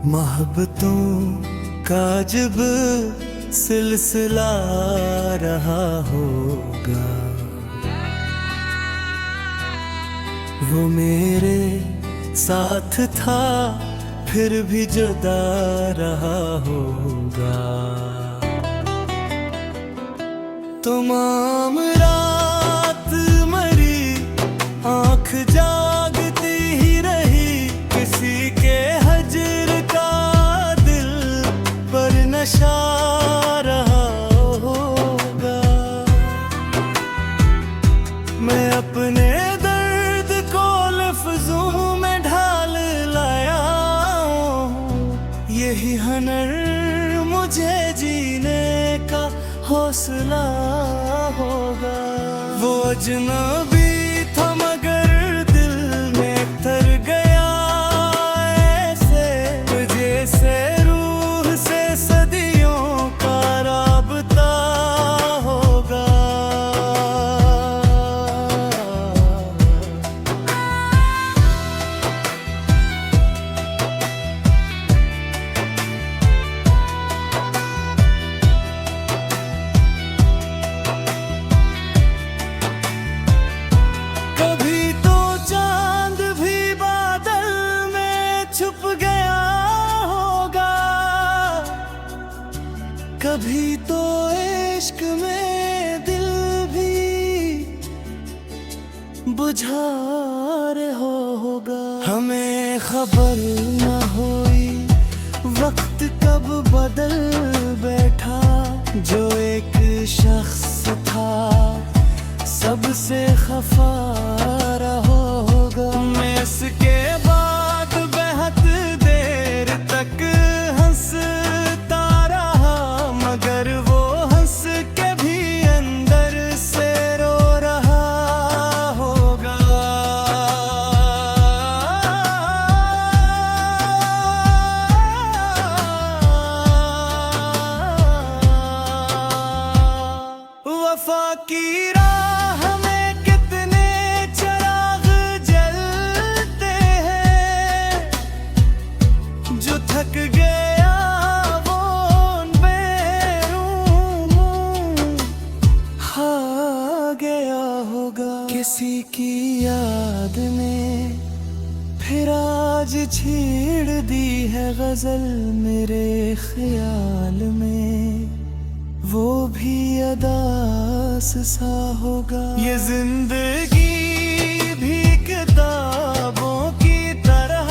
मोहब्बतों का जब सिलसिला रहा होगा, वो मेरे साथ था फिर भी जुदा रहा होगा। तमाम रात मरी आँख जागती ही रही, किसी के हजर का दिल पर नशा रहा होगा। मैं अपने दर्द को लफ्जों में ढाल लाया हूँ, यही हुनर मुझे जीने का हौसला होगा। वो अजनबी था मगर दिल में तर गया ऐसे, जैसे रूह से सदियों का राबता होगा। कभी तो चांद भी बादल में छुप गया होगा, कभी तो इश्क में दिल भी बुझा रहा होगा। हमें खबर न हुई वक्त कब बदल बैठा, जो एक शख्स था सबसे खफा रहा होगा। मैं इसके बाद बेहद देर तक हंसता रहा, मगर वो हंस के भी अंदर से रो रहा होगा। वफा की राह में कितने चिराग जलते हैं, जो थक गया वो बेरूह आ गया होगा। किसी की याद ने फिर आज छेड़ दी है गजल मेरे ख्याल में, वो भी अदास सा होगा। ये जिंदगी भी किताबों की तरह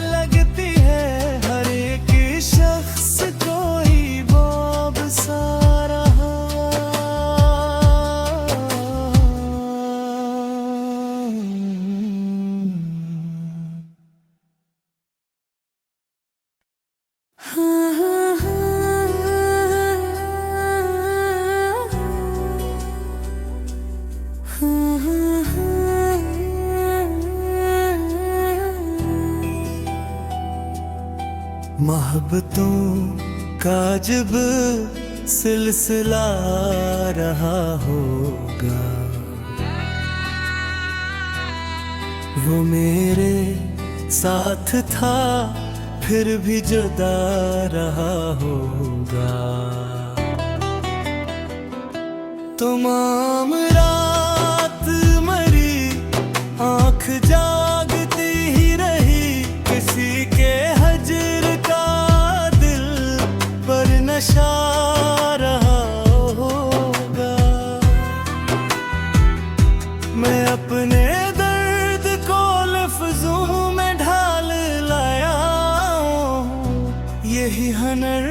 लगती है, हर एक शख्स कोई बाब सा रहा। मोहब्बतों का जब सिलसिला रहा होगा, वो मेरे साथ था फिर भी जुदा रहा होगा। तमाम रात मरी आँख जागती ही रही, किसी के हजर का दिल पर नशा रहा होगा। मैं अपने दर्द को लफ्जों में ढाल लाया हूँ, यही हुनर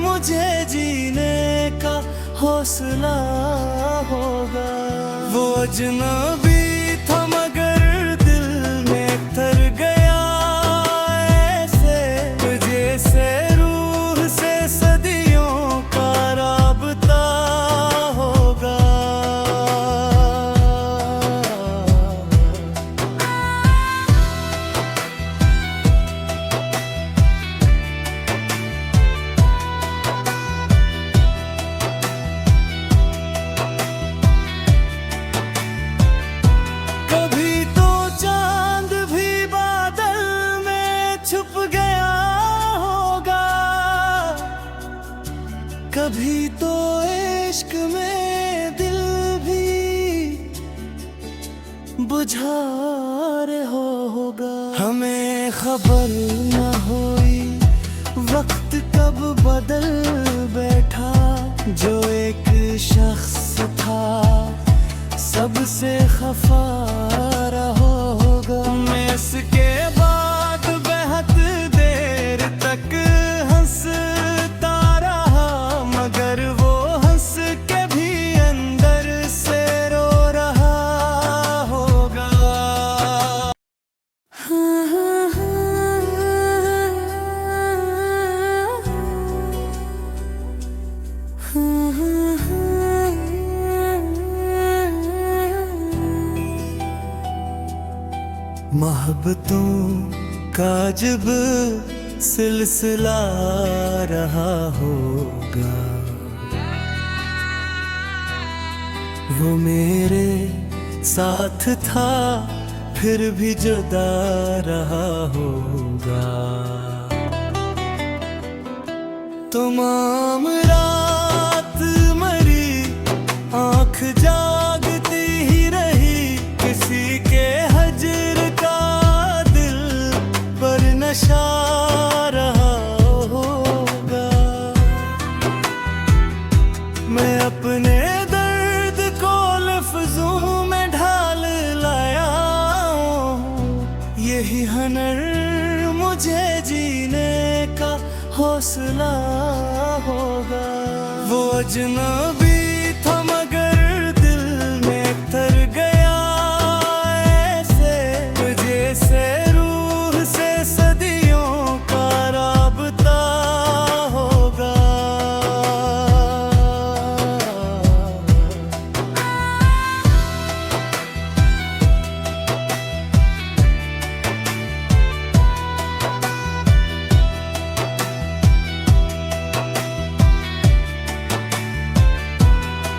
मुझे जीने का हौसला होगा। वो अजनबी था मगर दिल में तर गया ऐसे, जैसे रूह से सदियों का राबता होगा। कभी तो इश्क में दिल भी बुझार होगा। हमें खबर न हुई वक्त कब बदल बैठा, जो एक शख्स था सबसे खफा रहा होगा। मैं इसके बाद बेहद देर तक हंसता रहा, मगर वो हंस के भी अंदर से रो रहा होगा। मोहब्बतों का जब सिलसिला रहा होगा, वो मेरे साथ था फिर भी जुदा रहा होगा। तमाम रात मरी आँख जागती ही रही, किसी के हजर का दिल पर नशा रहा होगा। मैं अपने दर्द को लफ्जों में ढाल लाया हूँ, यही हुनर मुझे जीने का हौसला होगा। वो अजनबी था मगर दिल में तर गया ऐसे, जैसे रूह से सदियों का राबता होगा।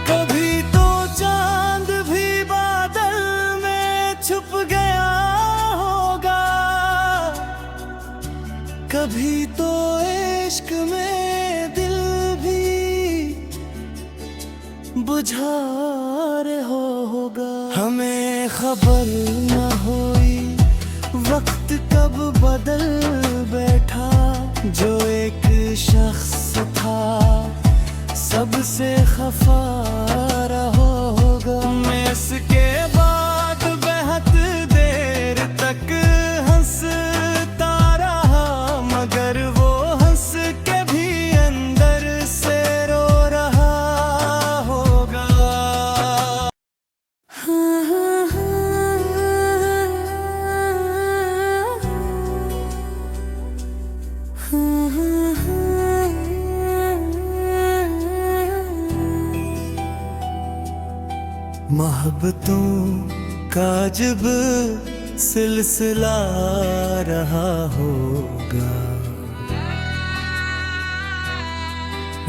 कभी तो चांद भी बादल में छुप गया होगा, कभी तो इश्क में दिल भी बुझार होगा। हमें खबर न हुई वक्त कब बदल बैठा, जो एक शख्स था सबसे खफा रहा होगा। मैं इसके बाद बेहद देर तक हंसता रहा, मगर वो हंस के भी अंदर से रो रहा होगा। मोहब्बतों का जब सिलसिला रहा होगा,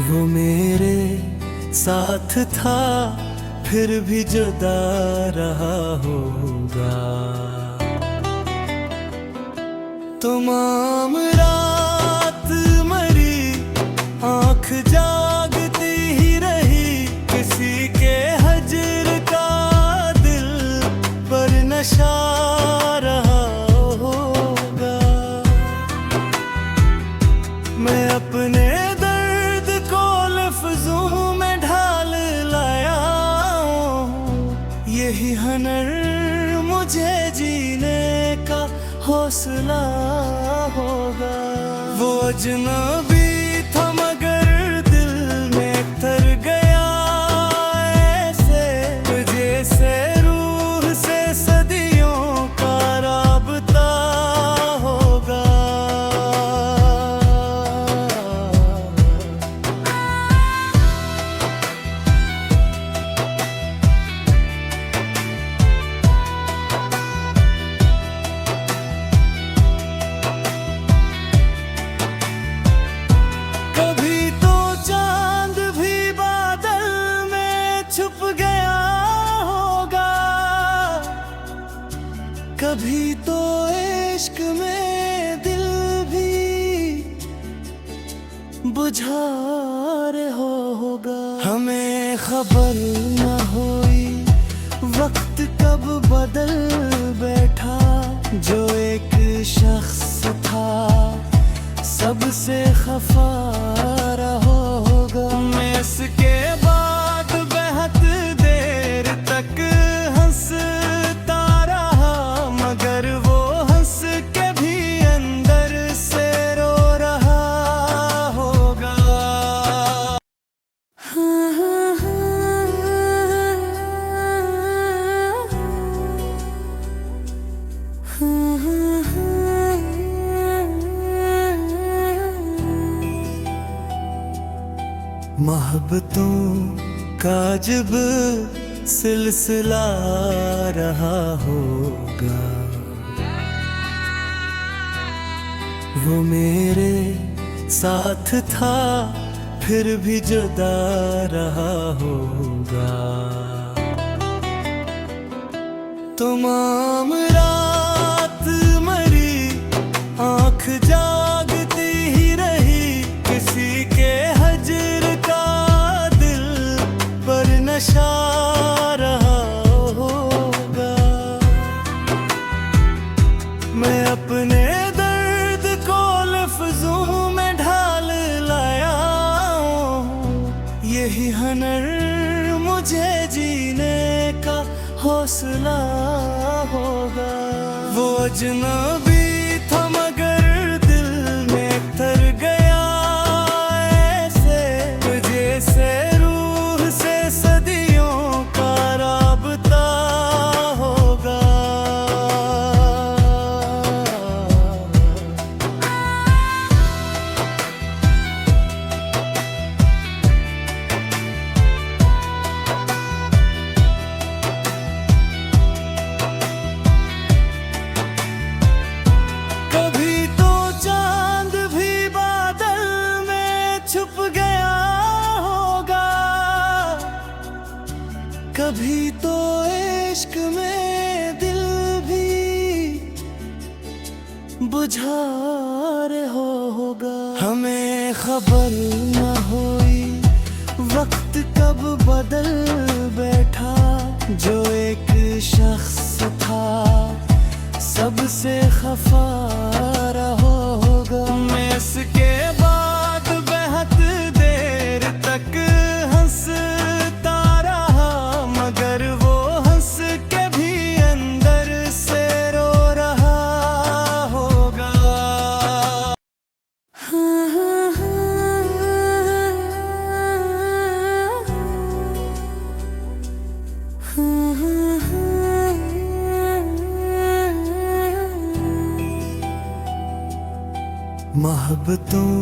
वो मेरे साथ था फिर भी जुदा रहा होगा। तमाम रात मरी आँख जागती ही रही, किसी के हजर का दिल पर नशा रहा होगा। मैं अपने दर्द को लफ्जों में ढाल लाया हूँ, यही हुनर मुझे जीने का हौसला होगा। वो अजनबी था मगर दिल में तर गया ऐसे, जैसे रूह से सदियों का राबता होगा। कभी तो चांद भी बादल में छुप गया होगा, कभी तो इश्क में दिल भी बुझार हो हमें खबर न हुई वक्त कब बदल बैठा। जो एक शख्स था सबसे खफा रहा होगा। मैं इसके बाद बेहद देर तक हंसता रहा, मगर वो हंस के भी अंदर से रो रहा होगा। मोहब्बतों का जब सिलसिला रहा होगा, वो मेरे साथ था फिर भी जुदा रहा होगा। तमाम रात मरी आँख जागती ही रही, किसी के हजर का दिल पर नशा रहा होगा। मैं अपने दर्द को लफ्जों में ढाल लाया हूँ, यही हनर मुझे जीने का हौसला होगा। वो अजनबी था मगर दिल में तर गया ऐसे, जैसे रूह से सदियों का राबता होगा। कभी तो चांद भी बादल में छुप गया होगा, कभी तो इश्क में दिल भी बुझार होगा। हमें खबर न हुई वक्त कब बदल बैठा। जो एक शख्स था सबसे खफा रहा होगा। मैं इसके बाद बेहद देर तक हंसता रहा, मगर वो हंस के भी अंदर से रो रहा होगा। मोहब्बतों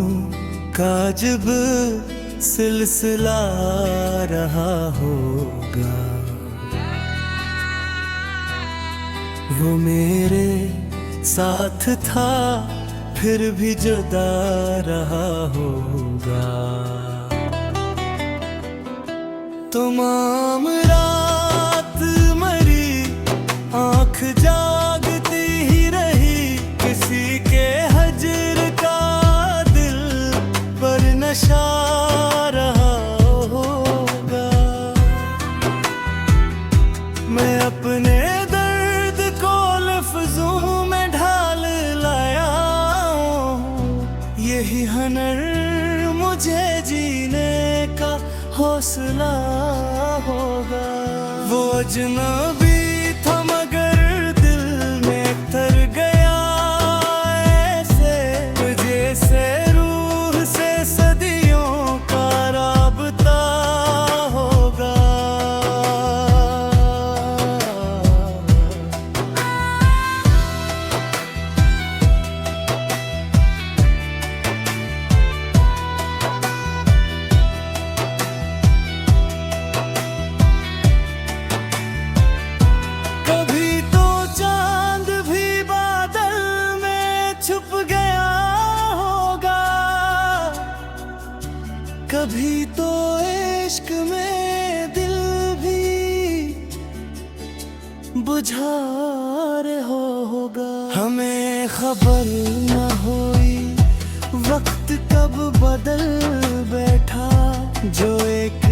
का जब सिलसिला रहा होगा, वो मेरे साथ था फिर भी जुदा रहा होगा। तमाम रात मरी आँख जागती ही रही, किसी के हजर का दिल पर नशा रहा होगा। मैं अपने दर्द को लफ्जों में ढाल लाया हूँ, यही हनर मुझे जीने का हौसला होगा। वो अजनबी था मगर दिल में तर गया ऐसे, जैसे रूह से सदियों का राबता होगा। कभी तो चांद भी बादल में छुप गया होगा, कभी तो इश्क में दिल भी बुझार होगा। हमें खबर न हुई वक्त कब बदल बैठा। जो एक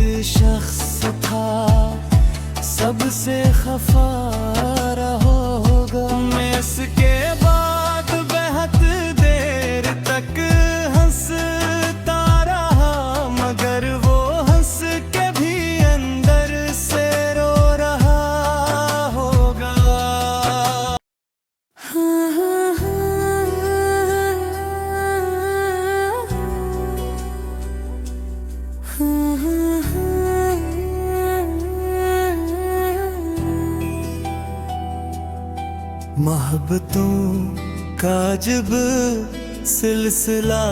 मोहब्बतों का जब सिलसिला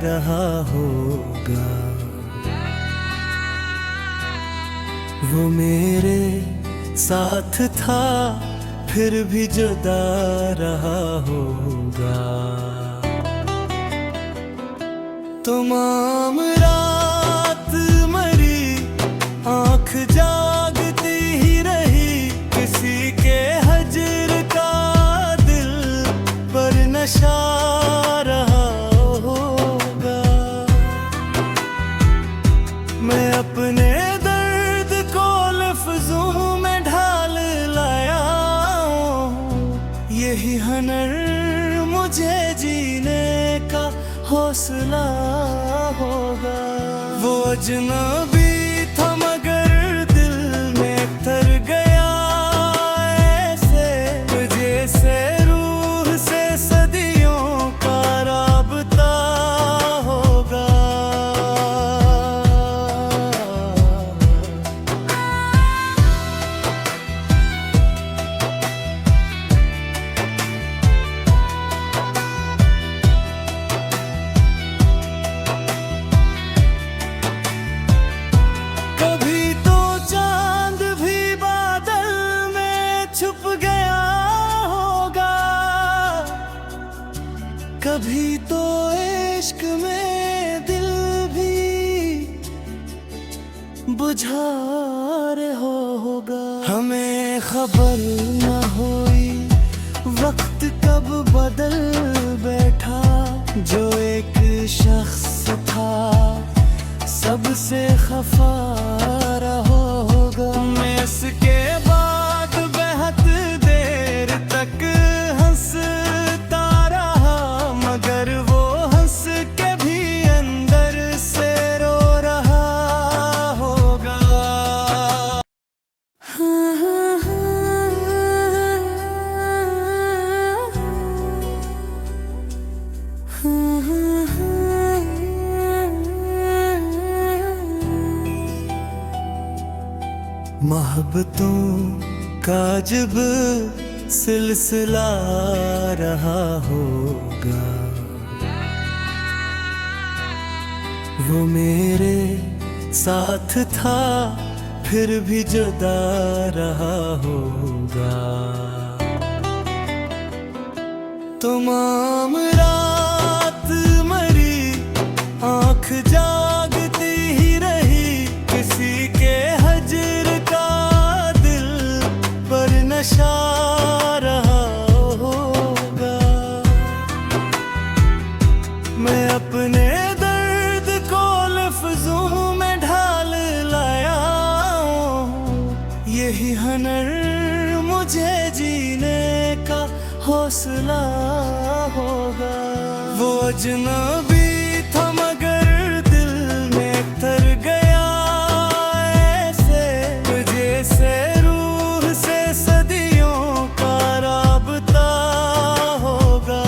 रहा होगा, वो मेरे साथ था फिर भी जुदा रहा होगा। तमाम रात मरी आँख जागती ही रही, किसी के हजर का दिल पर नशा रहा होगा। मैं अपने दर्द को लफ्जों में ढाल लाया हूँ, यही हुनर मुझे जीने का हौसला होगा। वो अजनबी था मगर दिल में तर गया ऐसे, जैसे रूह से सदियों का राबता होगा। कभी तो इश्क में दिल भी बुझार होगा। हमें खबर न हुई वक्त कब बदल बैठा, जो एक शख्स था सबसे खफा रहा होगा। मैं इसके बाद बेहद देर तक हंसता रहा, मगर वो हंस के भी अंदर से रो रहा होगा। मोहब्बतों का जब सिलसिला रहा होगा, वो मेरे साथ था फिर भी जुदा रहा होगा। तमाम रात मरी आँख जागती ही रही, किसी के हजर का दिल पर नशा रहा होगा। मैं अपने दर्द को लफ्जों में ढाल लाया हूँ, यही हुनर मुझे जीने का हौसला होगा। वो अजनबी था मगर दिल में तर गया ऐसे, जैसे रूह से सदियों का राबता होगा।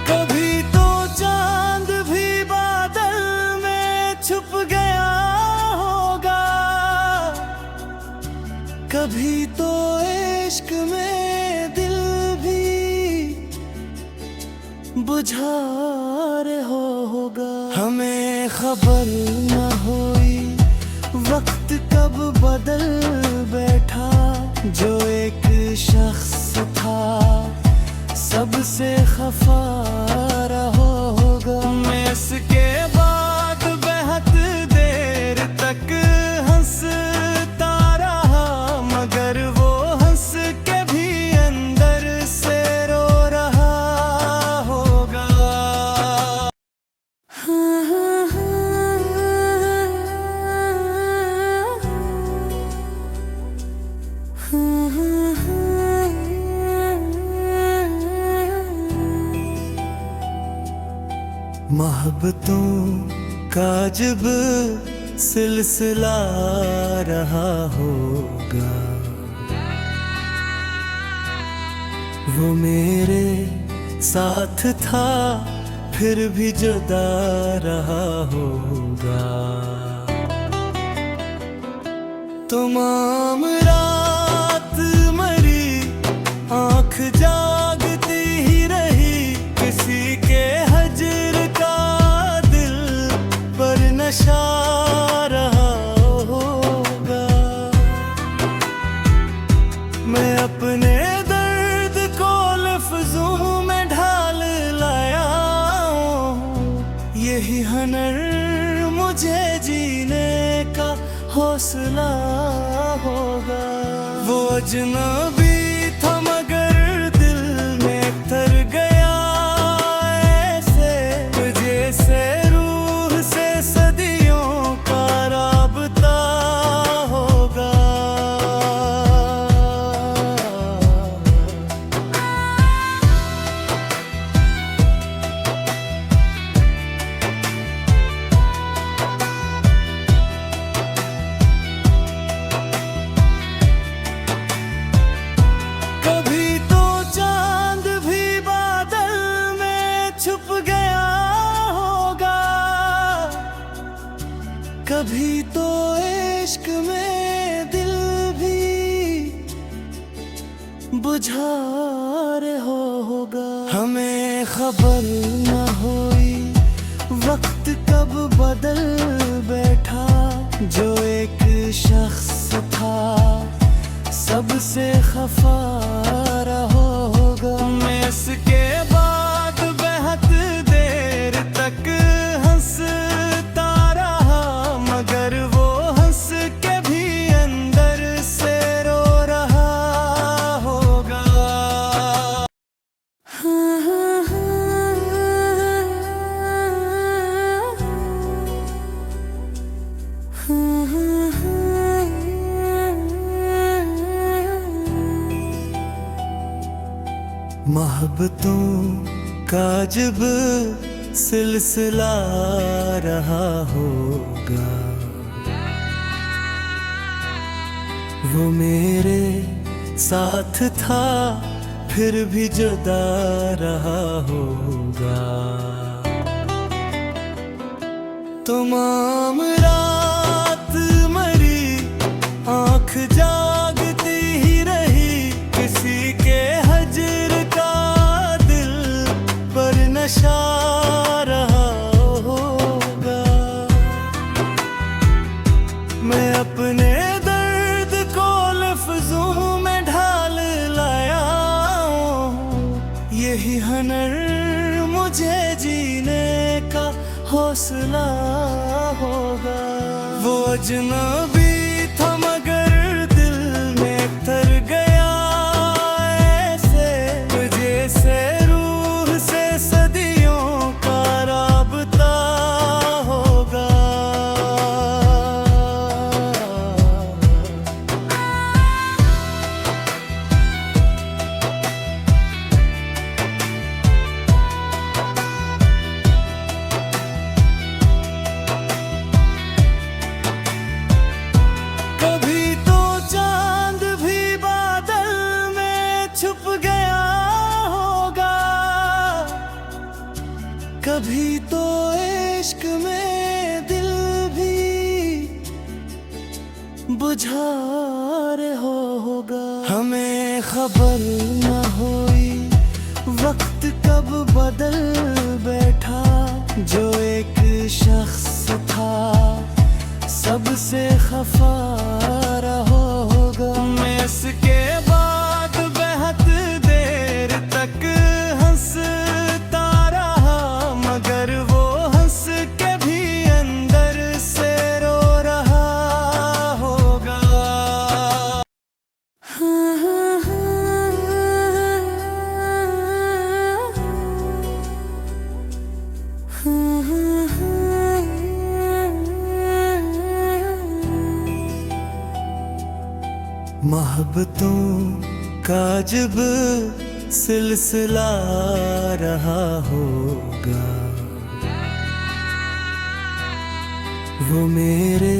कभी तो चांद भी बादल में छुप गया होगा, कभी तो इश्क में दिल भी बुझार होगा। हमें खबर न हुई वक्त कब बदल बैठा, जो एक शख्स था सबसे खफा रहा होगा। मैं इसके बाद बेहद देर तक हंसता रहा, मगर वो हंस के भी अंदर से रो रहा होगा। मोहब्बतों का जब सिलसिला रहा होगा, वो मेरे साथ था फिर भी जुदा रहा होगा। तमाम रात मरी आंख जागती ही रही, किसी के हजर का दिल पर नशा रहा होगा। मैं अपने दर्द को लफ्जों में ढाल लाया हूँ, यही हुनर मुझे जीने का हौसला होगा। वो अजनबी था मगर दिल में तर गया ऐसे, जैसे रूह से सदियों का राबता होगा। कभी तो चांद भी बादल में छुप गया होगा, कभी तो इश्क में दिल भी बुझार होगा। हमें खबर न हुई वक्त कब बदल बैठा, जो एक शख्स था सबसे खफा रहा होगा। मैं इसके बाद बेहद देर तक हंसता रहा, मगर वो हंस के भी अंदर से रो रहा होगा। मोहब्बतों का जब सिलसिला रहा होगा, वो मेरे साथ था फिर भी जुदा रहा होगा। तमाम रात मरी आंख जागती ही रही, किसी के हजर का दिल पर नशा रहा होगा। मैं अपने दर्द को लफ्जों में ढाल लाया हूँ, यही हुनर मुझे जीने का हौसला होगा। वो अजनबी था मगर दिल में तर गया ऐसे, जैसे रूह से सदियों का राबता होगा। कभी तो चांद भी बादल में छुप गया होगा, कभी तो इश्क में दिल भी बुझार होगा। हमें खबर न हुई वक्त कब बदल बैठा, जो एक शख्स था सबसे खफा रहा होगा। मैं इसके बाद बेहद देर तक हंसता रहा, मगर वो हंस के भी अंदर से रो रहा होगा। मोहब्बतों का जब सिलसिला रहा होगा, वो मेरे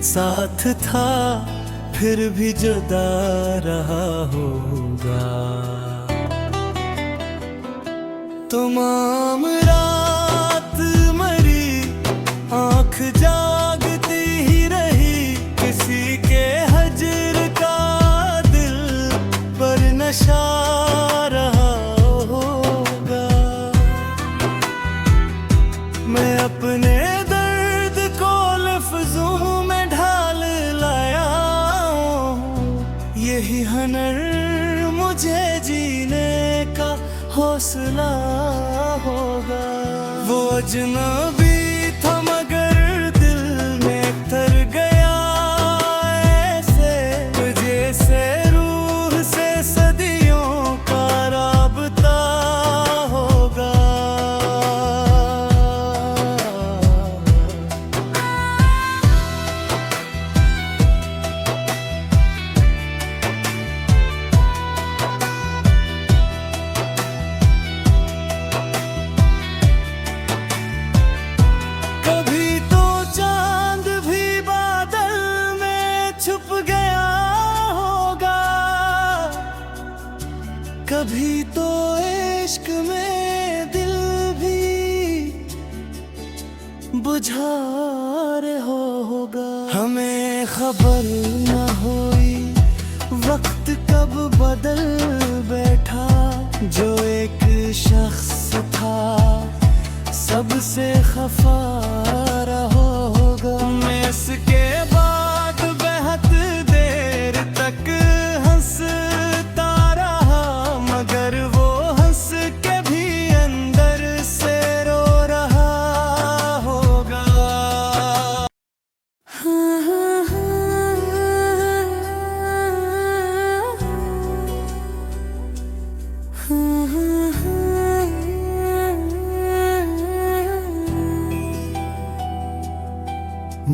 साथ था फिर भी जुदा रहा होगा। तमाम रात मरी, आंख जागती ही रही, किसी के हजर का दिल पर नशा रहा होगा। मैं अपने दर्द को लफ्जों में ढाल लाया हूँ, यही हनर मुझे जीने का हौसला होगा। वो अजनबी था मगर दिल में तर गया ऐसे, जैसे रूह से सदियों का राबता होगा। कभी तो चांद भी बादल में छुप गया होगा, कभी तो इश्क में दिल भी बुझार होगा। हमें खबर न हुई वक्त कब बदल बैठा, जो एक शख्स था सबसे खफा रहा होगा। मैं इसके बाद बेहद देर तक हंसता रहा, मगर वो हंस के भी अंदर से रो रहा होगा।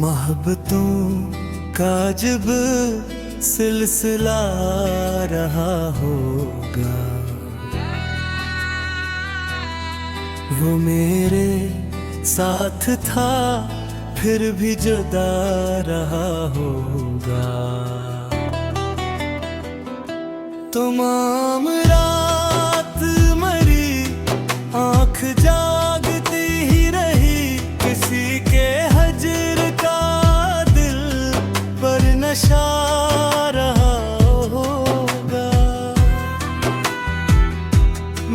मोहब्बतों का जब सिलसिला रहा होगा, वो मेरे साथ था फिर भी जुदा रहा होगा। तमाम रात मरी, आंख जागती ही रही, किसी के हजर का दिल पर नशा रहा होगा।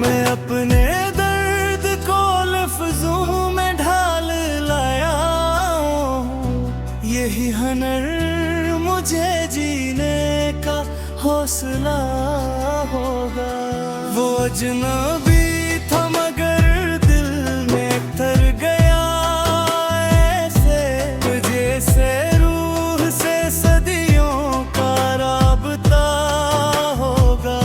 मैं अपने दर्द को लफ्जों में ढाल लाया हूँ, यही हनर मुझे जीने का हौसला होगा। वो अजनबी था मगर दिल में तर गया ऐसे, जैसे रूह से सदियों का राबता होगा।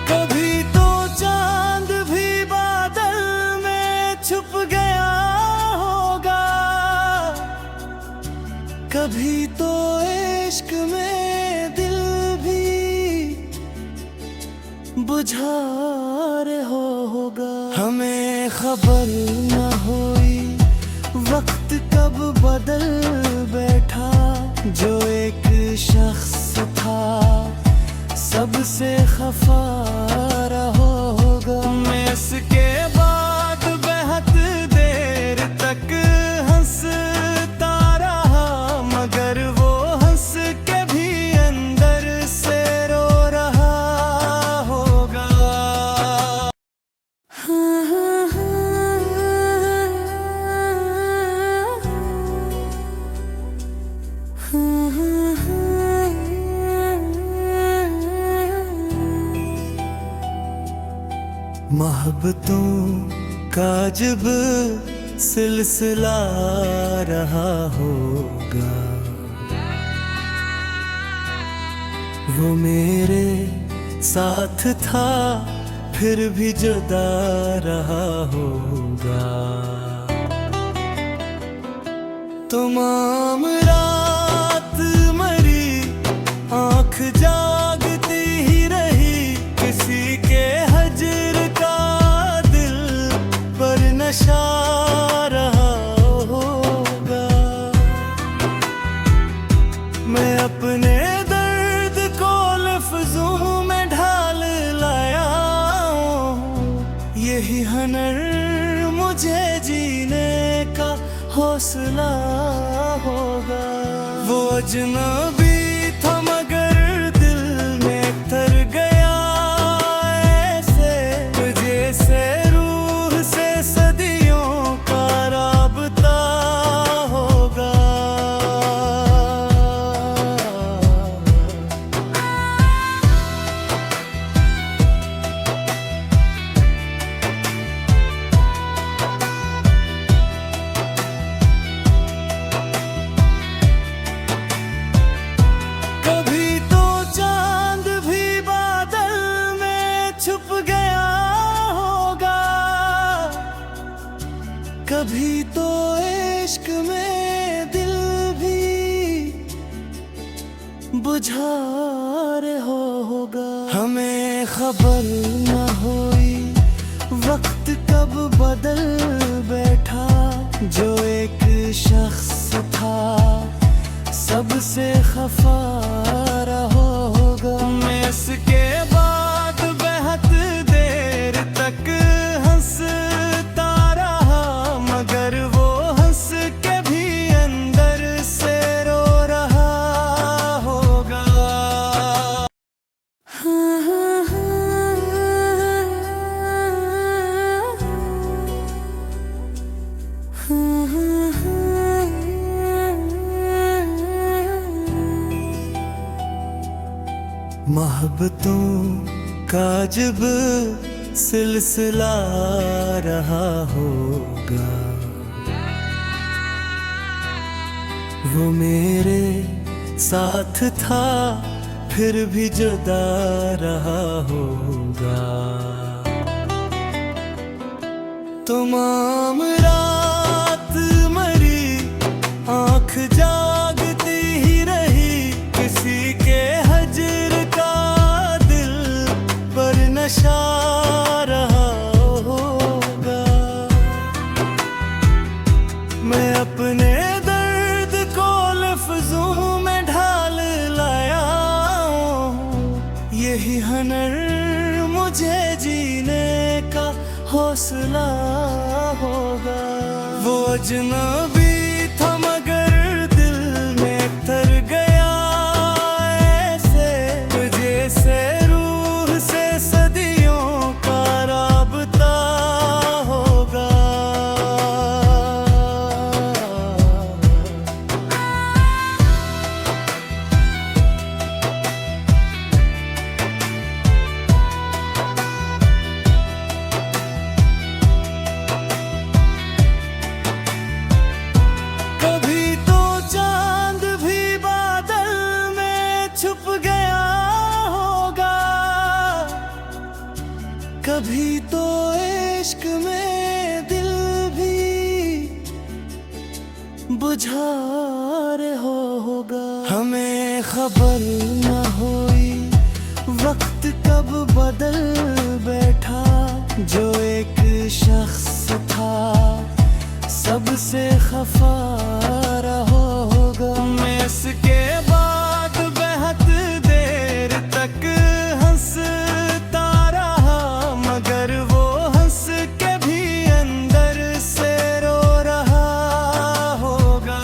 कभी तो चांद भी बादल में छुप गया होगा, कभी तो इश्क में दिल भी बुझार होगा। हमें खबर न हुई वक्त कब बदल बैठा, जो एक शख्स था सबसे खफा रहा होगा। मैं इसके बाद बेहद देर तक हंसता रहा, मगर वो हंस के भी अंदर से रो रहा होगा। मोहब्बतों का जब सिलसिला रहा होगा, वो मेरे साथ था फिर भी जुदा रहा होगा। तमाम रात मरी, आंख जागती ही रही, किसी के यही हुनर मुझे जीने का हौसला होगा। वो अजनबी था मगर दिल में तर गया ऐसे, जैसे रूह से सदियों का राबता होगा। कभी तो चांद भी बादल में छुप गया होगा, कभी तो इश्क में दिल भी बुझार होगा। हमें खबर न हुई वक्त कब बदल बैठा, जो एक शख्स था सबसे खफा रहा होगा। मैं इसके बाद बेहद देर तक हंसता रहा, मगर वो हंस के भी अंदर से रो रहा होगा। मोहब्बतों का जब सिलसिला रहा होगा, वो मेरे साथ था फिर भी जुदा रहा होगा। तमाम रात मरी आँख जागती ही रही, किसी के हजर का दिल पर नशा रहा होगा। मैं अपने दर्द को लफ्जों में ढाल लाया हूँ, यही हुनर मुझे जीने का हौसला होगा। वो अजनबी था मगर दिल में तर गया ऐसे, जैसे रूह से सदियों का राबता होगा। कभी तो चांद भी बादल में छुप गया होगा, कभी तो इश्क में दिल भी बुझार होगा। हमें खबर न हुई वक्त कब बदल बैठा, जो एक शख्स था सबसे खफा रहा होगा। मैं इसके बाद बेहद देर तक हंसता रहा, मगर वो हंस के भी अंदर से रो रहा होगा।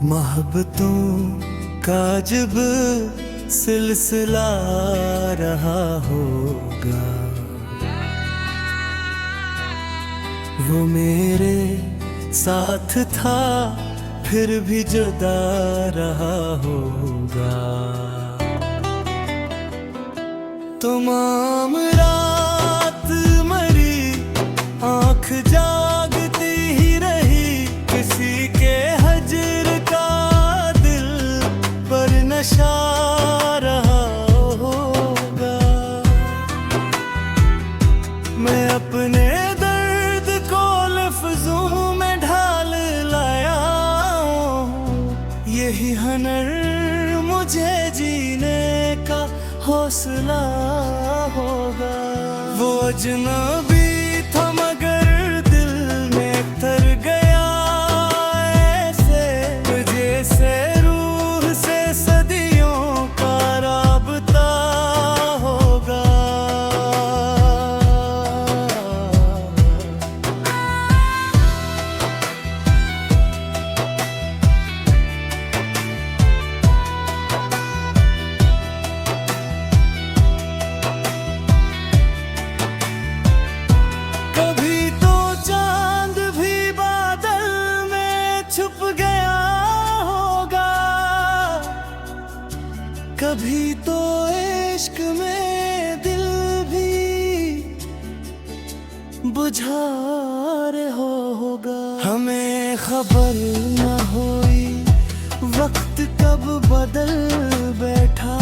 मोहब्बतों का जब सिलसिला रहा होगा, वो मेरे साथ था फिर भी जुदा रहा होगा। तमाम रात मरी आँख जागती ही रही, किसी के हजर का दिल पर नशा रहा होगा। मैं अपने दर्द को लफ्जों में ढाल लाया हूँ, यही हुनर मुझे जीने का हौसला होगा। वो अजनबी कभी तो इश्क में दिल भी बुझा रहे होगा। हमें खबर न हुई वक्त कब बदल बैठा।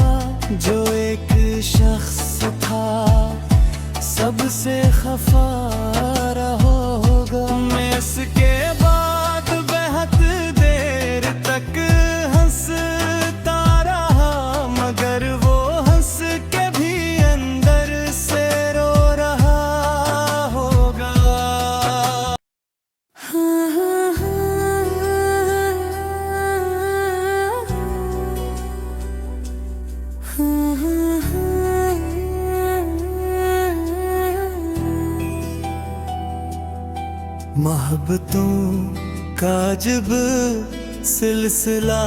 जो एक शख्स था सबसे खफा रहा होगा। मैं इसके बाद बेहद देर तक हंसता रहा, मगर वो हंस के भी अंदर से रो रहा होगा। मोहब्बतों का जब सिलसिला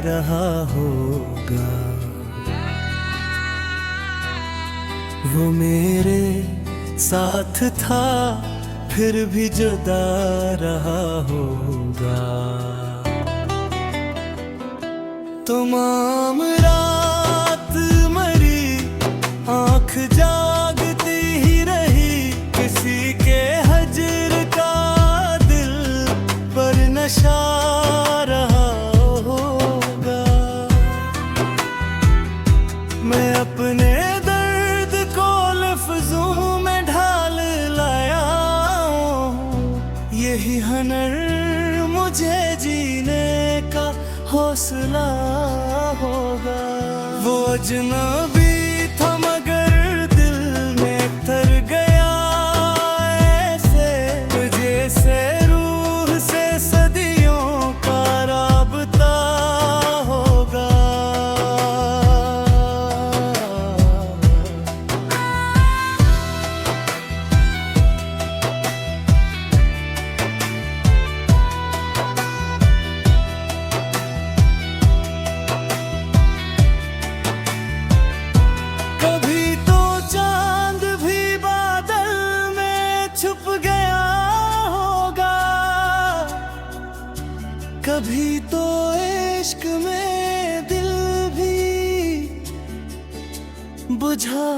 रहा होगा, वो मेरे साथ था फिर भी जुदा रहा होगा। तमाम रात मरी आँख जागती ही रही, किसी के हजर का दिल पर नशा रहा होगा। मैं अपने दर्द को लफ्जों में ढाल लाया हूँ, यही हुनर मुझे जीने का हौसला होगा। वो अजनबी था मगर दिल में तर गया ऐसे, जैसे रूह से सदियों का राबता होगा। कभी तो चांद भी बादल में छुप गया होगा, कभी तो इश्क में दिल भी बुझा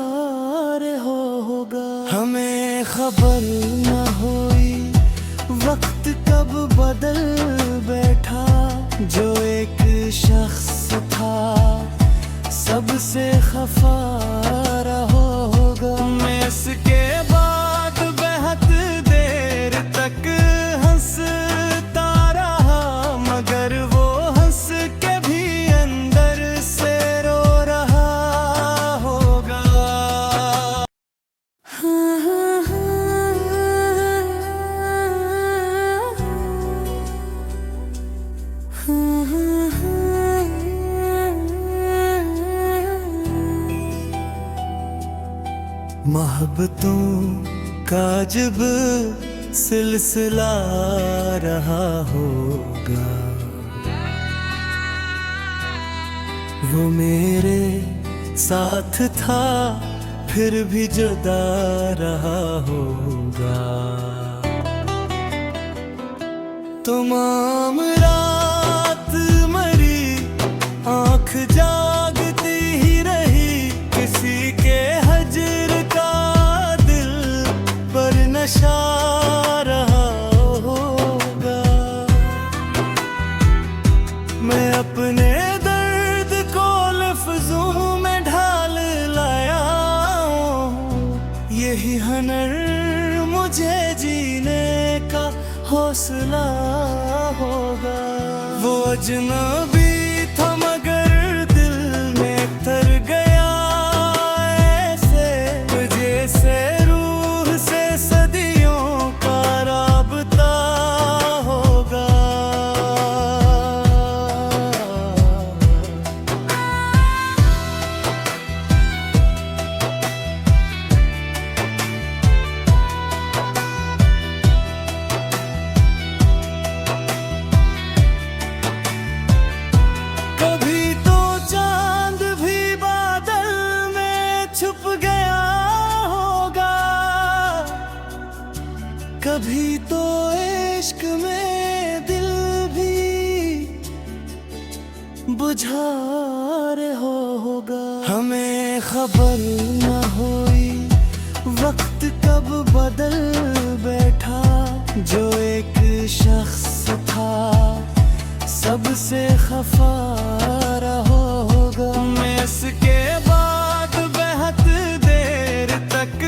रहे होगा। हमें खबर न हुई वक्त कब बदल बैठा। जो एक शख्स था सबसे खफा रहा होगा। मैं इसके बाद बेहद देर तक हंसता रहा, मगर वो हंस के भी अंदर से रो रहा होगा। मोहब्बतों का जब सिलसिला रहा होगा, वो मेरे साथ था फिर भी जुदा रहा होगा। तमाम रात मरी आँख जागती ही रही, किसी के हजर का दिल पर नशा रहा होगा। मैं अपने दर्द को लफ्जों में ढाल लाया हूँ, यही हुनर मुझे जीने का हौसला होगा। वो अजनबी था मगर दिल में तर गया ऐसे, जैसे रूह से सदियों का राबता होगा। कभी तो चांद भी बादल में छुप गया होगा, कभी तो इश्क में दिल भी बुझा रहे हो खबर न हुई वक्त कब बदल बैठा। जो एक शख्स था सबसे खफा रहा होगा। मैं इसके बाद बेहद देर तक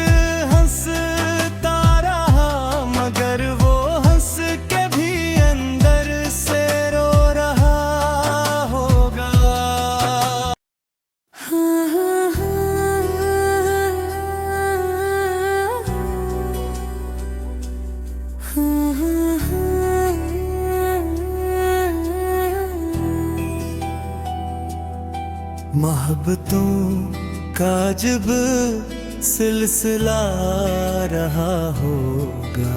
हंसता रहा, मगर वो हंस के भी अंदर से रो रहा होगा। मोहब्बतों का जब सिलसिला रहा होगा,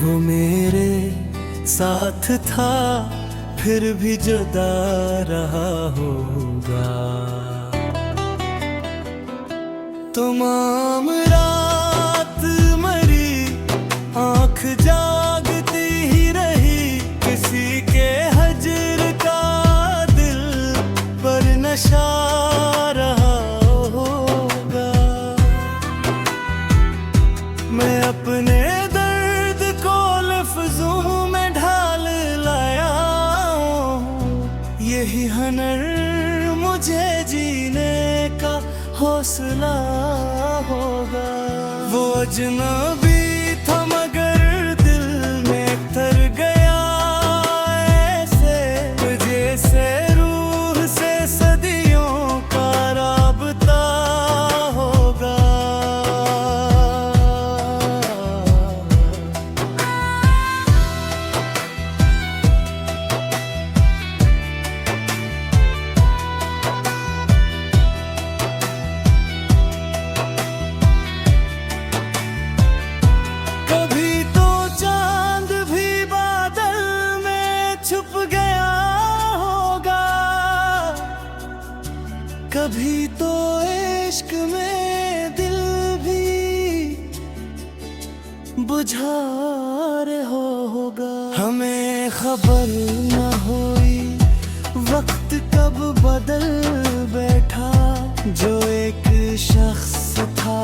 वो मेरे साथ था फिर भी जुदा रहा होगा। तमाम रात मरी आँख जागती ही रही, किसी के हजर का दिल पर नशा रहा होगा। मैं अपने दर्द को लफ्जों में ढाल लाया हूँ, यही हुनर मुझे जीने का हौसला होगा। वो अजनबी था मगर दिल में तर गया ऐसे, जैसे रूह से सदियों का राबता होगा। कभी तो चांद भी बादल में छुप गया होगा, कभी तो इश्क में दिल भी बुझा रहा होगा। हमें खबर न हुई वक्त कब बदल बैठा। जो एक शख्स था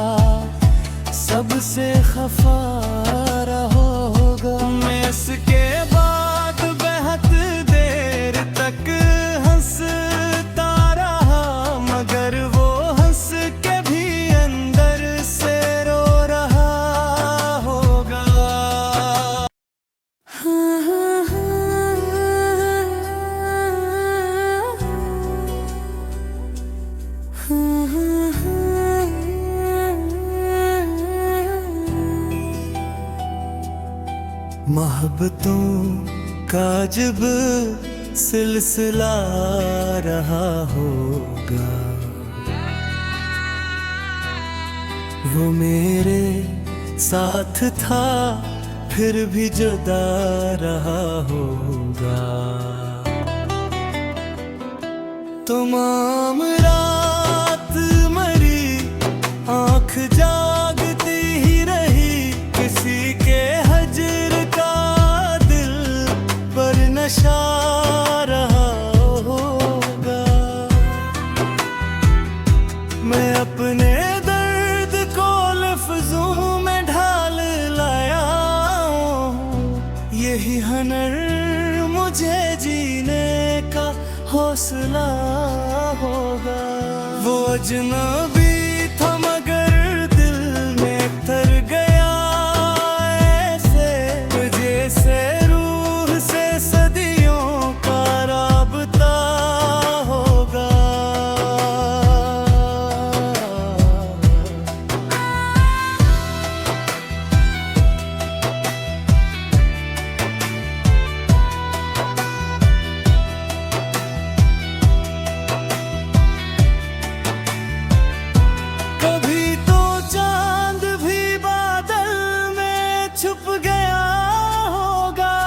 सबसे खफा रहा होगा। मैं इसके बाद बेहद देर तक हंसता रहा, मगर वो हंस के भी अंदर से रो रहा होगा। मोहब्बतों का जब सिलसिला रहा होगा, वो मेरे साथ था फिर भी जुदा रहा होगा। तमाम रात मरी आँख जागती ही रही, किसी के हजर का दिल पर नशा रहा होगा। मैं अपने दर्द को लफ्जों में ढाल लाया हूँ, यही हुनर मुझे जीने का हौसला होगा। वो अजनबी था मगर दिल में तर गया ऐसे, जैसे रूह से सदियों का राबता होगा। कभी तो चांद भी बादल में छुप गया होगा,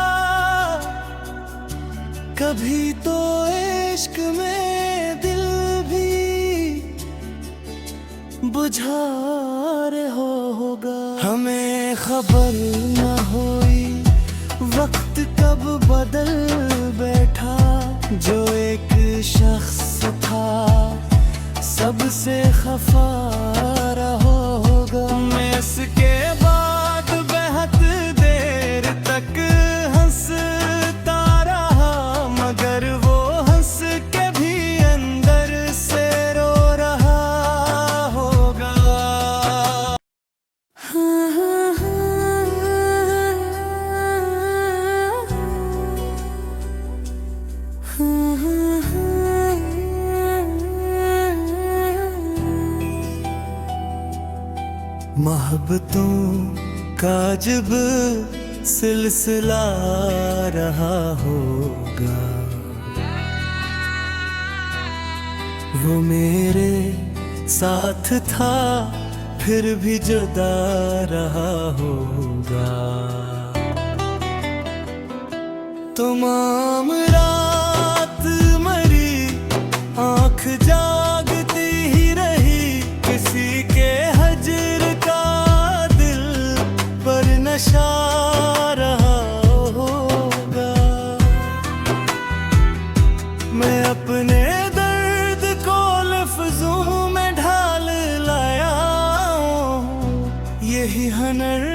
कभी तो इश्क में दिल भी बुझा रहा होगा। हमें खबर न हुई वक्त कब बदल बैठा। जो एक शख्स था, सबसे खफा रहा होगा। मैं इसके बाद बेहद देर तक हंसता रहा, मगर वो हंस के भी अंदर से रो रहा होगा। मोहब्बतों का जब सिलसिला रहा होगा, वो मेरे साथ था फिर भी जुदा रहा होगा। तमाम रात मरी, आँख जागती ही रही, किसी के हजर का दिल पर नशा रहा होगा। मैं अपने दर्द को लफ्जों में ढाल लाया हूँ, यही हुनर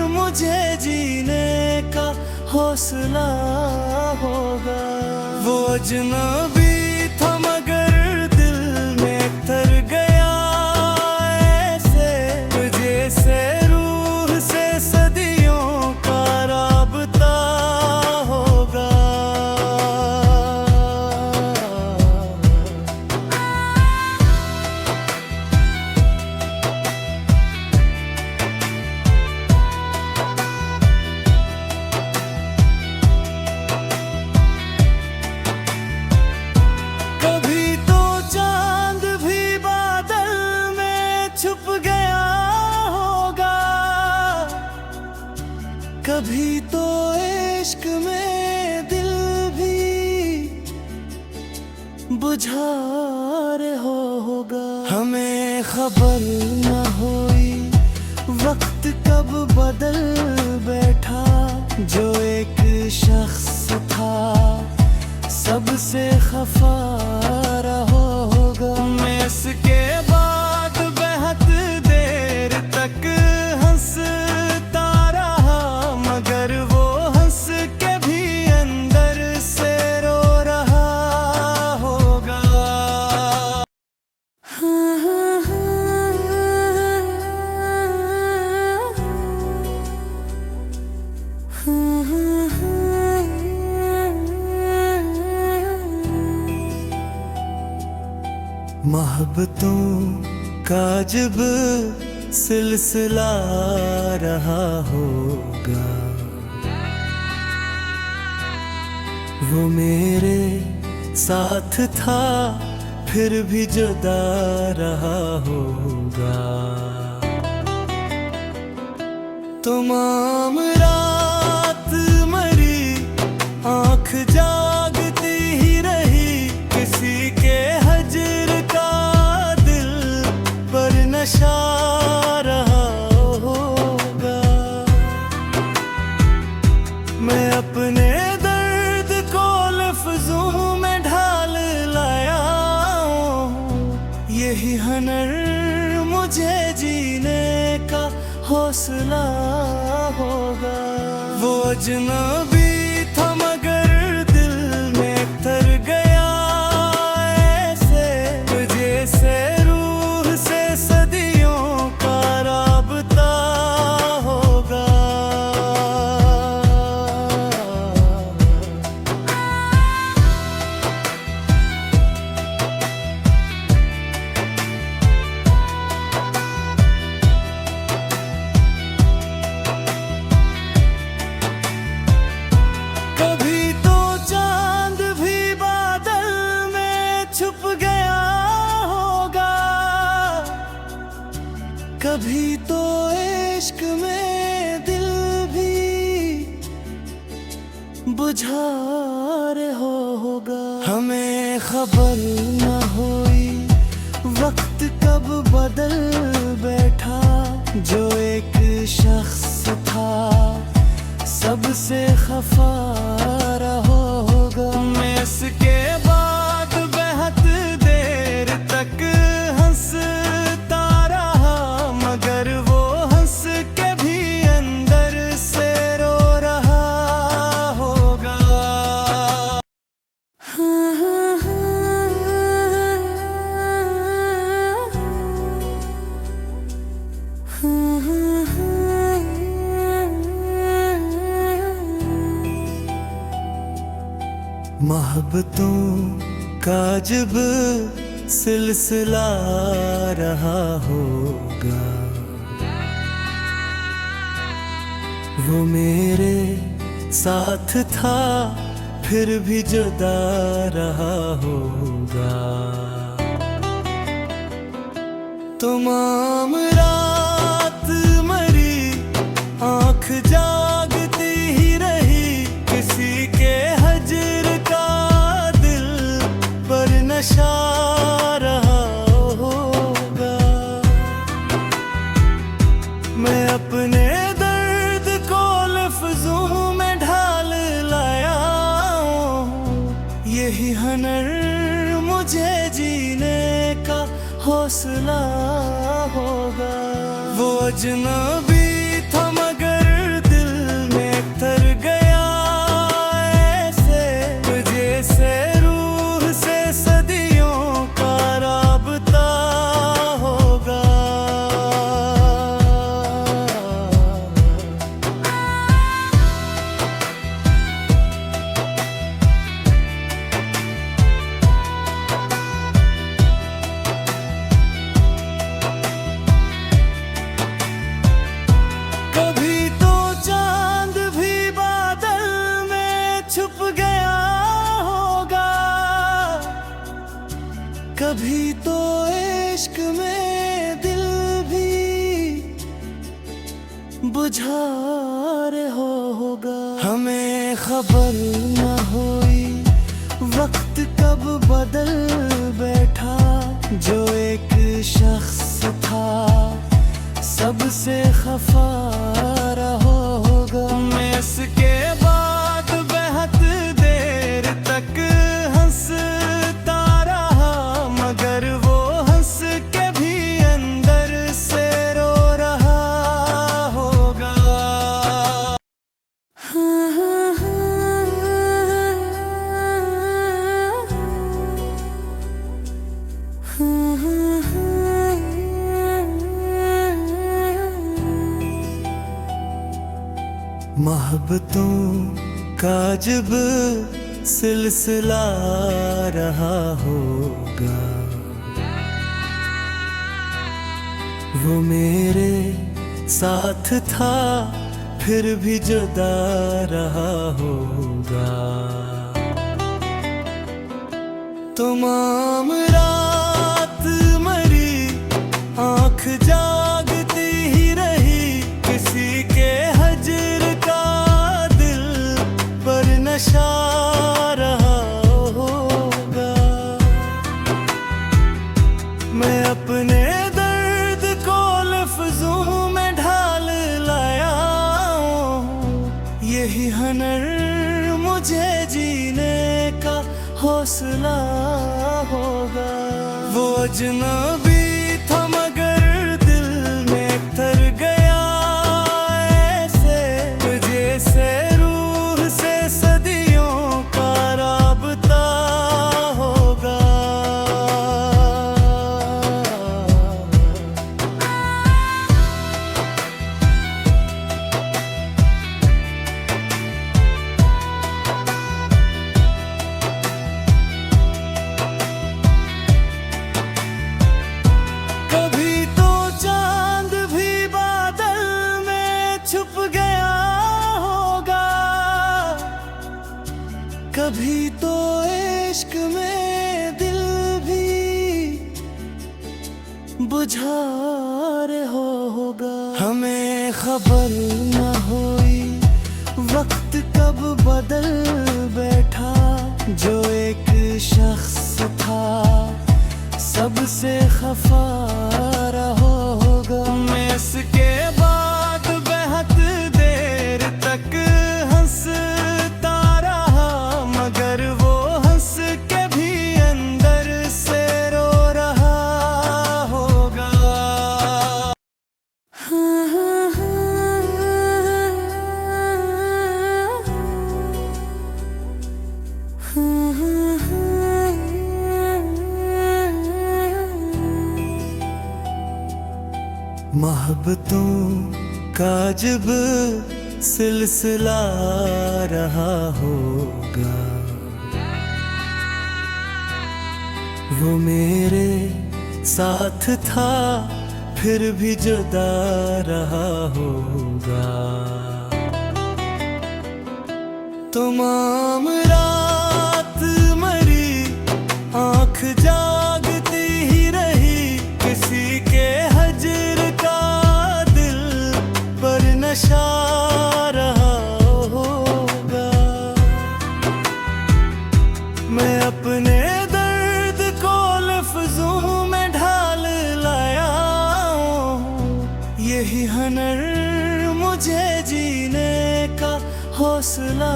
मुझे जीने का हौसला होगा। वो अजनबी था मगर दिल में तर गया ऐसे, तुझे से रूह से सदियों का राबता होगा। कभी तो चांद भी बादल में छुप गया होगा, कभी तो इश्क में दिल भी बुझार होगा। हमें खबर न हुई वक्त कब बदल बैठा, जो एक शख्स था सबसे खफा रहा होगा। मैं इसके बाद बेहद देर तक हंसता रहा, मगर वो हंस के भी अंदर से रो रहा होगा। मोहब्बतों का जब सिलसिला रहा होगा, वो मेरे साथ था फिर भी जुदा रहा होगा। तमाम रात मरी, आँख जागती ही रही, किसी के हजर का दिल पर नशा रहा होगा। मैं अपने दर्द को लफ्जों में ढाल लाया हूँ, यही हुनर मुझे जीने का हौसला होगा। वो अजनबी था मगर दिल में तर गया ऐसे, तुझे से रूह से सदियों का राबता होगा। कभी तो चांद भी बादल में छुप गया होगा, कभी तो इश्क में दिल भी बुझार होगा। हमें खबर न हुई वक्त कब बदल बैठा, जो एक शख्स था सबसे खफा रहा होगा। मैं इसके बाद बेहद मोहब्बतों का जब सिलसिला रहा होगा, वो मेरे साथ था फिर भी जुदा रहा होगा। तमाम रात मरी आँख जागती ही रही, किसी के हजर का दिल पर नशा रहा होगा। मैं अपने दर्द को लफ्जों में ढाल लाया हूँ, यही हुनर मुझे जीने का हौसला होगा। वो अजनबी था मगर दिल में तर गया ऐसे, जैसे रूह से सदियों का राबता होगा। कभी तो चांद भी बादल में छुप गया होगा, कभी तो इश्क में दिल भी बुझार होगा। हमें खबर न हुई वक्त कब बदल बैठा, जो एक शख्स था सबसे खफा रहा होगा। मैं इसके बाद बेहद देर तक हंसता रहा, मगर वो हंस के भी अंदर से रो रहा होगा। मोहब्बतों का जब सिलसिला रहा होगा, वो मेरे साथ था फिर भी जुदा रहा होगा। तमाम रात मरी आँख जागती ही रही, किसी के हजर का दिल पर नशा रहा होगा। मैं अपने दर्द को लफ्जों में ढाल लाया हूँ, यही हुनर मुझे जीने का हौसला होगा। वो अजनबी था मगर दिल में तर गया ऐसे, जैसे रूह से सदियों का राबता होगा। कभी तो चांद भी बादल में छुप गया होगा, कभी तो इश्क में दिल भी बुझार होगा। हमें खबर न हुई वक्त कब बदल बैठा, जो एक शख्स था सबसे खफा रहा होगा। मैं इसके बाद बेहद देर तक हंसता रहा, मगर वो हंस के भी अंदर से रो रहा होगा। मोहब्बतों का जब सिलसिला रहा होगा, वो मेरे साथ था फिर भी जुदा रहा होगा। तमाम रात मरी आंख जागती ही रही, किसी के हजर का दिल पर नशा रहा होगा। मैं अपने दर्द को लफ्जों में ढाल लाया हूँ, यही हुनर मुझे जीने का हौसला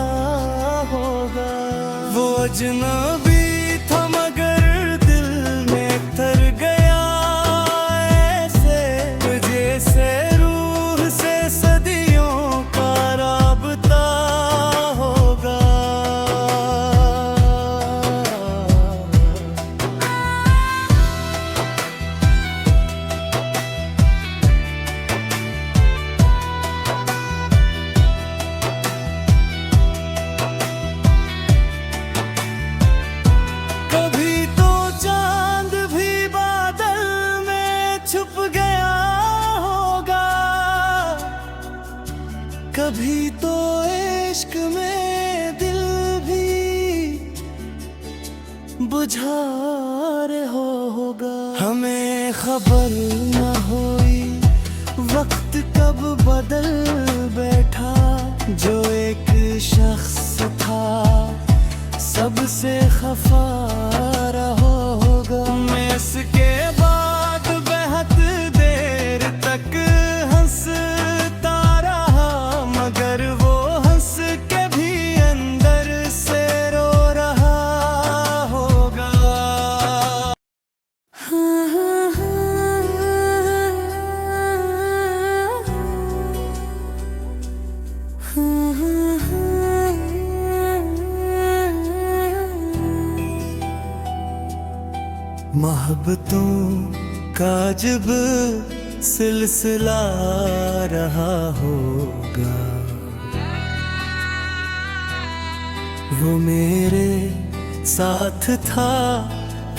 होगा। वो अजनबी था मगर दिल में तर गया ऐसे, जैसे रूह से सदियों का राबता होगा। कभी तो चांद भी बादल में छुप गया होगा, कभी तो इश्क में दिल भी बुझार होगा। हमें खबर न हुई वक्त कब बदल बैठा, जो एक शख्स था सबसे खफा रहा होगा। मैं इसके बाद बेहद देर तक हंसता रहा, मगर वो हंस के भी अंदर से रो रहा होगा। मोहब्बतों का जब सिलसिला रहा होगा, वो मेरे साथ था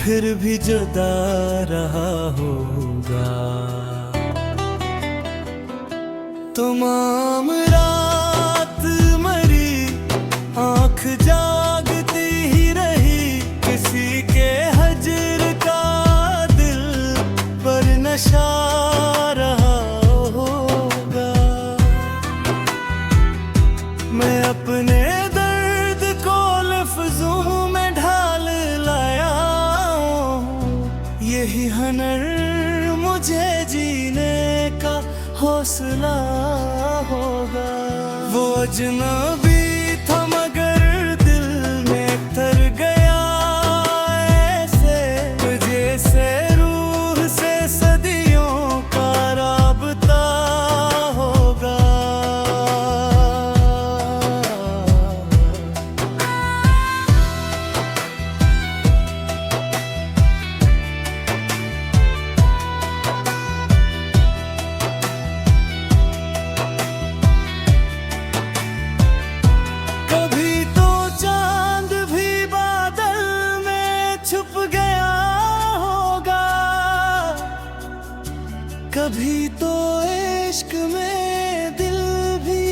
फिर भी जुदा रहा होगा। तमाम रात मरी आंख जागती ही रही, किसी के हजर का दिल पर नशा रहा होगा। मैं अपने दर्द को लफ्जों में ढाल लाया हूँ, यही हुनर मुझे जीने का हौसला होगा। वो अजनबी था मगर दिल में तर गया ऐसे, जैसे रूह से सदियों का राबता होगा। कभी तो चांद भी बादल में छुप गया होगा, कभी तो इश्क में दिल भी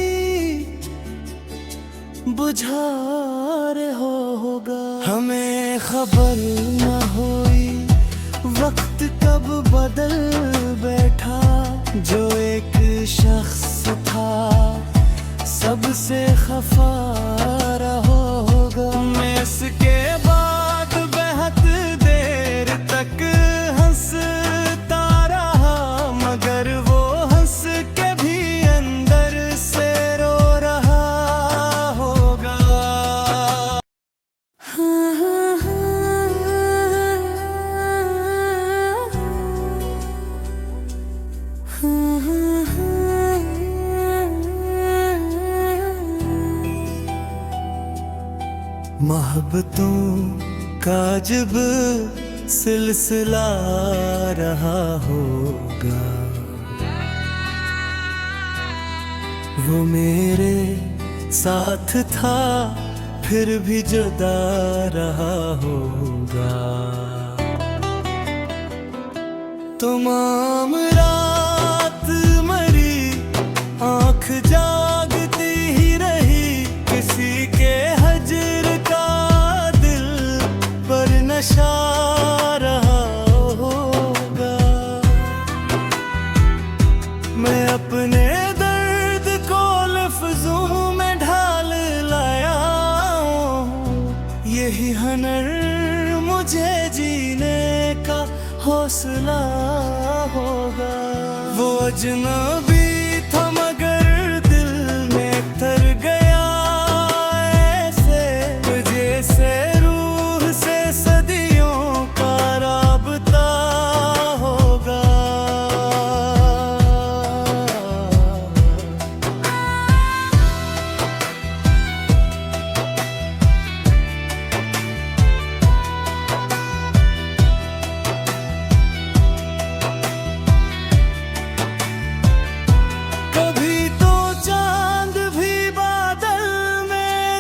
बुझार होगा। हमें खबर न हुई वक्त कब बदल बैठा, जो एक शख्स था सबसे खफा रहा होगा। मैं इसके बाद बेहद देर तक हंसता रहा, मगर वो हंस के भी अंदर से रो रहा होगा। मोहब्बतों का जब सिलसिला रहा होगा, वो मेरे साथ था फिर भी जुदा रहा होगा। तमाम रात मरी, आंख जागती ही रही, किसी के हजर का दिल पर नशा रहा होगा। मैं अपने दर्द को लफ्जों में ढाल लाया हूँ, यही हुनर मुझे जीने का हौसला होगा। वो अजनबी था मगर दिल में तर गया ऐसे, जैसे रूह से सदियों का राबता होगा।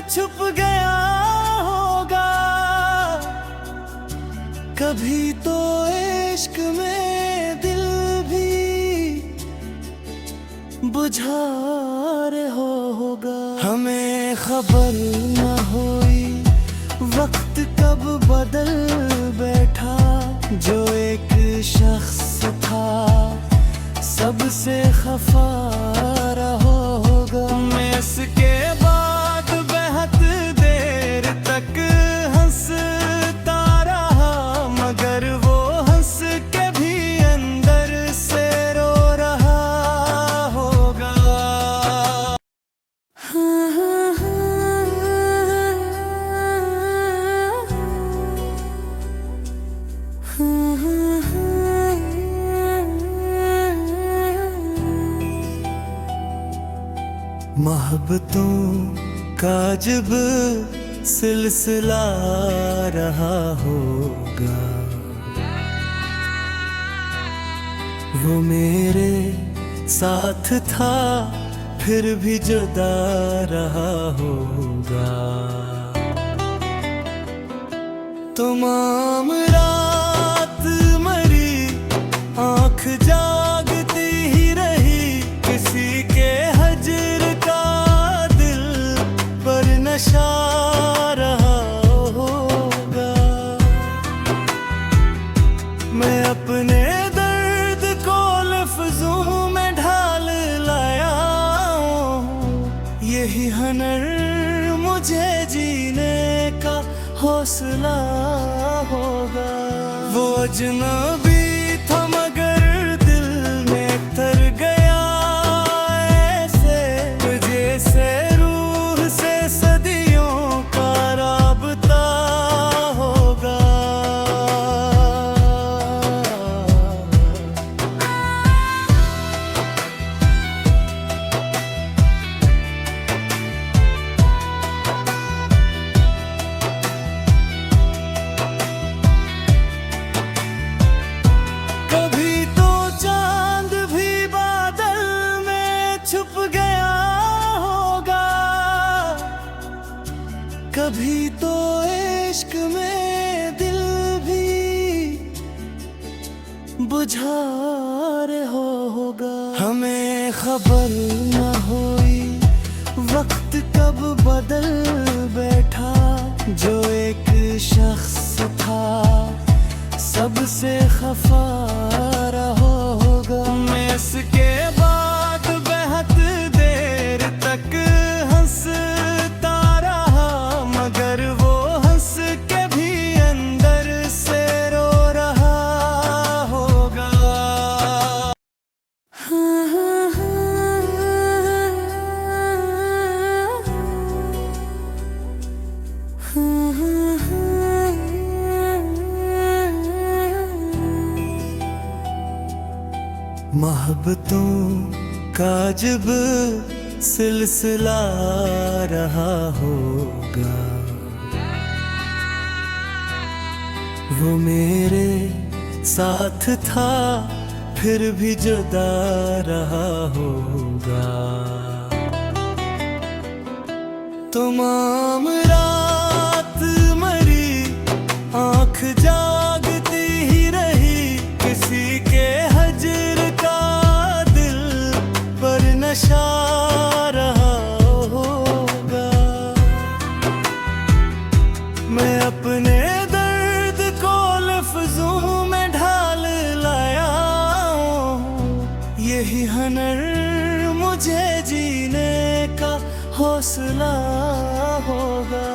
छुप गया होगा, कभी तो इश्क में दिल भी बुझार होगा। हमें खबर न हुई वक्त कब बदल बैठा, जो एक शख्स था सबसे खफा रहा होगा। मैं इसके हंसता रहा, मगर वो हंस के भी अंदर से रो रहा होगा। मोहब्बतों का जब सिलसिला रहा होगा, वो मेरे साथ था फिर भी जुदा रहा होगा। तमाम रात मरी, आंख जागती ही रही, किसी के हजर का दिल पर नशा रहा होगा। मैं अपने दर्द को लफ्जों में ढाल लाया हूँ, यही हुनर मुझे जीने का हौसला होगा। वो अजनबी था मगर दिल में तर गया ऐसे, जैसे रूह से सदियों का राबता होगा। कभी तो चांद भी बादल में छुप गया होगा, कभी तो इश्क में दिल भी बुझार होगा। हमें खबर न हुई वक्त कब बदल बैठा, जो एक शख्स था सबसे खफा रहा होगा। मैं इसके बाद बहुत देर तक हंसता रहा, मगर वो हंस के भी अंदर से रो रहा होगा। मोहब्बतों का जब सिलसिला रहा होगा, वो मेरे साथ था फिर भी जुदा रहा होगा। तमाम रात मरी, आंख जागती ही रही, किसी के यही हुनर मुझे जीने का हौसला होगा।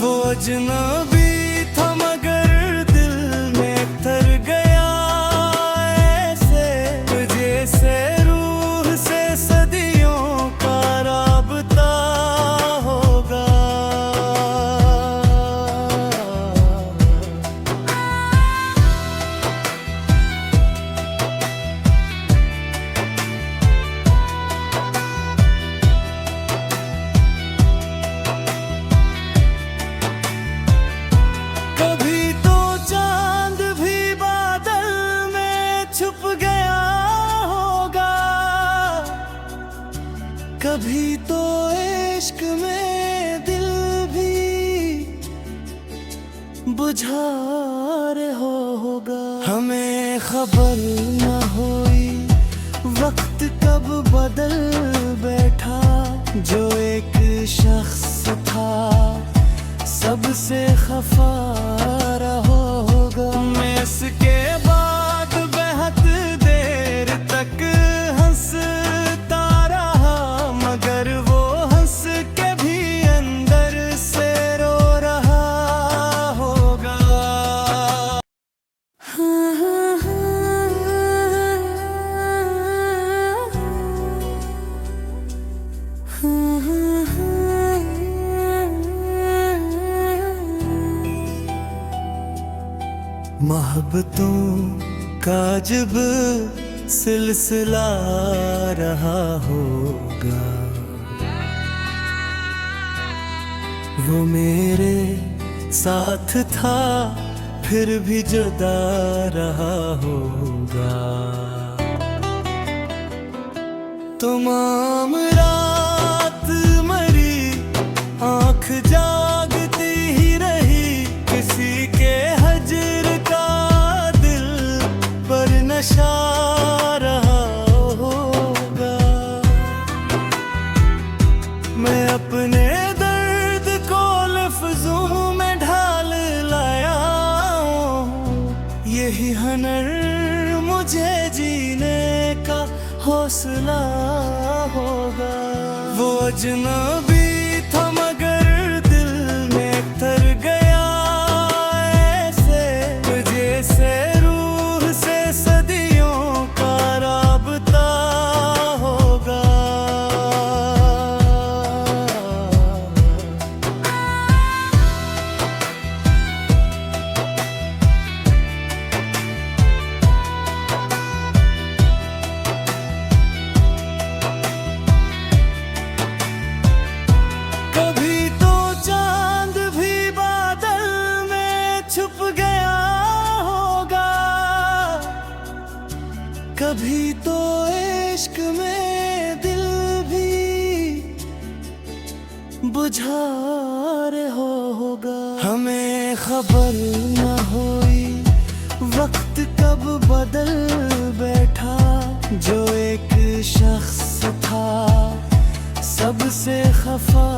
वो अजनबी था मगर दिल में तर गया ऐसे, जैसे रूह से सदियों का राबता होगा। कभी तो चांद भी बादल में छुप गया होगा, कभी तो इश्क में दिल भी बुझार होगा। हमें खबर न हुई वक्त कब बदल बैठा, जो एक शख्स था सबसे खफा रहा होगा। मैं इसके बाद बेहद देर तक हंसता रहा, मगर वो हंस के भी अंदर से रो रहा होगा। मोहब्बतों का जब सिलसिला रहा होगा, वो मेरे साथ था फिर भी जुदा रहा होगा। तमाम रात मरी आँख जागती ही रही, किसी के हजर का दिल पर नशा रहा होगा। मैं अपने दर्द को लफ्जों में ढाल लाया हूँ, यही हुनर मुझे जीने का हौसला होगा। वो अजनबी था मगर दिल में तर गया ऐसे, जैसे रूह से सदियों का राबता होगा। कभी तो चांद भी बादल में छुप गया होगा, कभी तो इश्क में दिल भी बुझार होगा। हमें खबर न हुई वक्त कब बदल बैठा, जो एक शख्स था सबसे खफा